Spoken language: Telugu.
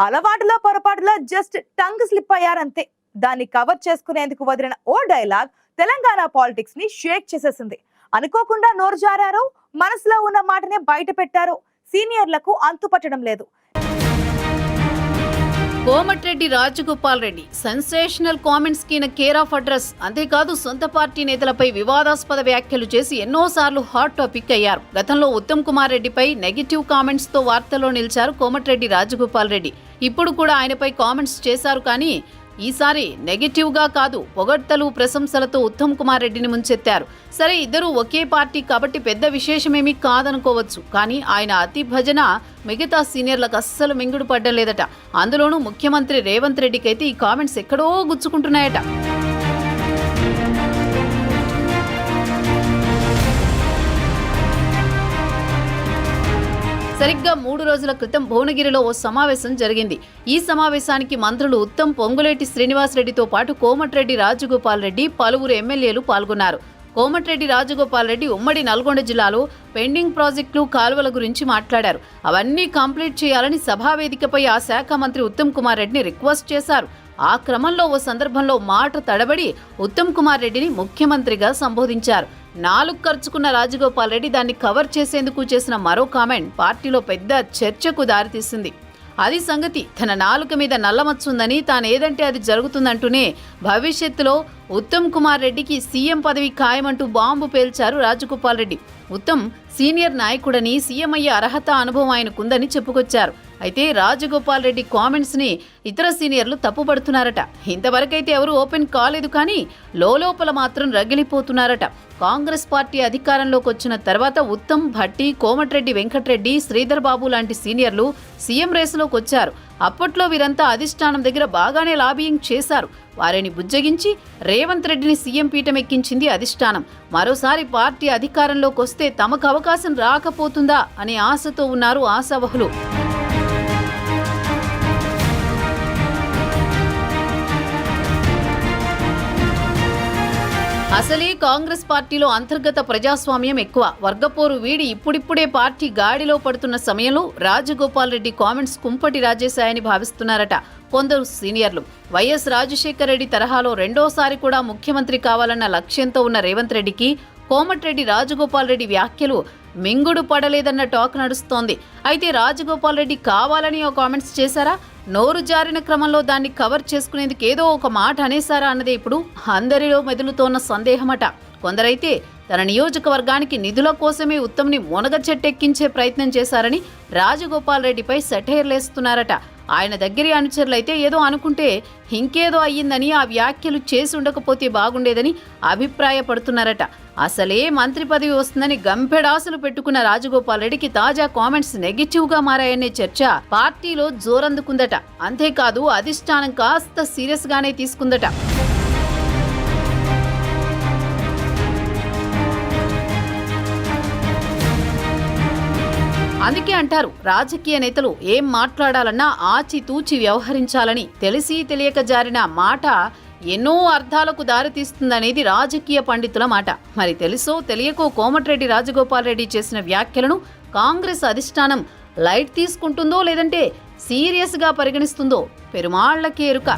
అలవాటులో పొరపాటులో జస్ట్ టంగ్ స్లిప్ అయ్యారంతే. దాన్ని కవర్ చేసుకునేందుకు వదిలిన ఓ డైలాగ్ తెలంగాణ పాలిటిక్స్ ని షేక్ చేసేసింది. అనుకోకుండా నోరు జారారో, మనసులో ఉన్న మాటనే బయట పెట్టారో సీనియర్లకు అంతుపట్టడం లేదు. కోమటిరెడ్డి రాజగోపాల్ రెడ్డి సెన్సేషనల్ కామెంట్స్ కి కేర్ ఆఫ్ అడ్రస్. అంతేకాదు సొంత పార్టీ నేతలపై వివాదాస్పద వ్యాఖ్యలు చేసి ఎన్నోసార్లు హాట్ టాపిక్ అయ్యారు. గతంలో ఉత్తమ్ కుమార్ రెడ్డిపై నెగిటివ్ కామెంట్స్ తో వార్తల్లో నిలిచారు కోమటిరెడ్డి రాజగోపాల్ రెడ్డి. ఇప్పుడు కూడా ఆయనపై కామెంట్స్ చేశారు, కానీ ఈసారి నెగిటివ్ గా కాదు, పొగడ్తలు ప్రశంసలతో ఉత్తమ్ కుమార్ రెడ్డిని ముంచెత్తారు. సరే, ఇద్దరు ఒకే పార్టీ కాబట్టి పెద్ద విశేషమేమీ కాదనుకోవచ్చు, కానీ ఆయన అతి భజన మిగతా సీనియర్లకు అస్సలు మింగుడు పడ్డలేదట. అందులోనూ ముఖ్యమంత్రి రేవంత్ రెడ్డికైతే ఈ కామెంట్స్ ఎక్కడో గుచ్చుకుంటున్నాయట. సరిగ్గా 3 రోజుల క్రితం భువనగిరిలో ఓ సమావేశం జరిగింది. ఈ సమావేశానికి మంత్రులు ఉత్తమ్, పొంగులేటి శ్రీనివాసరెడ్డితో పాటు కోమటిరెడ్డి రాజగోపాల్ రెడ్డి, పలువురు ఎమ్మెల్యేలు పాల్గొన్నారు. కోమటిరెడ్డి రాజగోపాల్ రెడ్డి ఉమ్మడి నల్గొండ జిల్లాలో పెండింగ్ ప్రాజెక్టులు, కాలువల గురించి మాట్లాడారు. అవన్నీ కంప్లీట్ చేయాలని సభావేదికపై ఆ శాఖ మంత్రి ఉత్తమ్ కుమార్ రెడ్డిని రిక్వెస్ట్ చేశారు. ఆ క్రమంలో ఓ సందర్భంలో మాట తడబడి ఉత్తమ్ కుమార్ రెడ్డిని ముఖ్యమంత్రిగా సంబోధించారు. 4 ఖర్చుకున్న రాజగోపాల్ రెడ్డి దాన్ని కవర్ చేసేందుకు చేసిన మరో కామెంట్ పార్టీలో పెద్ద చర్చకు దారితీసింది. అది సంగతి. తన నాలుక మీద నల్లమచ్చుందని, తానేదంటే అది జరుగుతుందంటూనే భవిష్యత్తులో ఉత్తమ్ కుమార్ రెడ్డికి సీఎం పదవి ఖాయమంటూ బాంబు పేల్చారు రాజగోపాల్ రెడ్డి. ఉత్తమ్ సీనియర్ నాయకుడని, సీఎం అయ్యే అర్హత, అనుభవం ఆయనకుందని చెప్పుకొచ్చారు. అయితే రాజగోపాల్ రెడ్డి కామెంట్స్ ని ఇతర సీనియర్లు తప్పుపడుతున్నారట. ఇంతవరకైతే ఎవరు ఓపెన్ కాలేదు, కానీ లోపల మాత్రం రగిలిపోతున్నారట. కాంగ్రెస్ పార్టీ అధికారంలోకి వచ్చిన తర్వాత ఉత్తమ్, భట్టి, కోమటిరెడ్డి వెంకటరెడ్డి, శ్రీధర్ బాబు లాంటి సీనియర్లు సీఎం రేసులోకి వచ్చారు. అప్పట్లో వీరంతా అధిష్టానం దగ్గర బాగానే లాబియింగ్ చేశారు. వారిని బుజ్జగించి రేవంత్ రెడ్డిని సీఎం పీఠం ఎక్కించింది అధిష్టానం. మరోసారి పార్టీ అధికారంలోకి వస్తే తమకు అవకాశం రాకపోతుందా అనే ఆశతో ఉన్నారు ఆశావహులు. అసలే కాంగ్రెస్ పార్టీలో అంతర్గత ప్రజాస్వామ్యం ఎక్కువ. వర్గపోరు వీడి ఇప్పుడిప్పుడే పార్టీ గాడిలో పడుతున్న సమయంలో రాజగోపాల్ రెడ్డి కామెంట్స్ కుంపటి రాజేశాయని భావిస్తున్నారట కొందరు సీనియర్లు. వైఎస్ రాజశేఖర రెడ్డి తరహాలో రెండోసారి కూడా ముఖ్యమంత్రి కావాలన్న లక్ష్యంతో ఉన్న రేవంత్ రెడ్డికి కోమటిరెడ్డి రాజగోపాల్ రెడ్డి వ్యాఖ్యలు మింగుడు పడలేదన్న టాక్ నడుస్తోంది. అయితే రాజగోపాల్ రెడ్డి కావాలని ఓ కామెంట్స్ చేశారా, నోరు జారిన క్రమంలో దాన్ని కవర్ చేసుకునేందుకు ఏదో ఒక మాట అనేశారా అన్నదే ఇప్పుడు అందరిలో మెదులుతోన్న సందేహమట. కొందరైతే తన నియోజకవర్గానికి నిధుల కోసమే ఉత్తమ్ని మునగ చెట్టెక్కించే ప్రయత్నం చేశారని రాజగోపాల్ రెడ్డిపై సెటైర్లేస్తున్నారట. ఆయన దగ్గరి అనుచరులైతే ఏదో అనుకుంటే ఇంకేదో అయ్యిందని, ఆ వ్యాఖ్యలు చేసి ఉండకపోతే బాగుండేదని అభిప్రాయపడుతున్నారట. అసలే మంత్రి పదవి వస్తుందని గంపెడాసులు పెట్టుకున్న రాజగోపాల్ రెడ్డికి తాజా కామెంట్స్ నెగిటివ్ గా మారాయనే చర్చ పార్టీలో జోరందుకుందట. అంతేకాదు అధిష్టానం కాస్త సీరియస్ గానే తీసుకుందట. అందుకే అంటారు, రాజకీయ నేతలు ఏం మాట్లాడాలన్నా ఆచితూచి వ్యవహరించాలని. తెలిసి తెలియక జారిన మాట ఎన్నో అర్థాలకు దారితీస్తుందనేది రాజకీయ పండితుల మాట. మరి తెలుసో తెలియకో కోమటిరెడ్డి రాజగోపాల్ రెడ్డి చేసిన వ్యాఖ్యలను కాంగ్రెస్ అధిష్టానం లైట్ తీసుకుంటుందో లేదంటే సీరియస్ గా పరిగణిస్తుందో పెరుమాళ్లకే ఎరుక.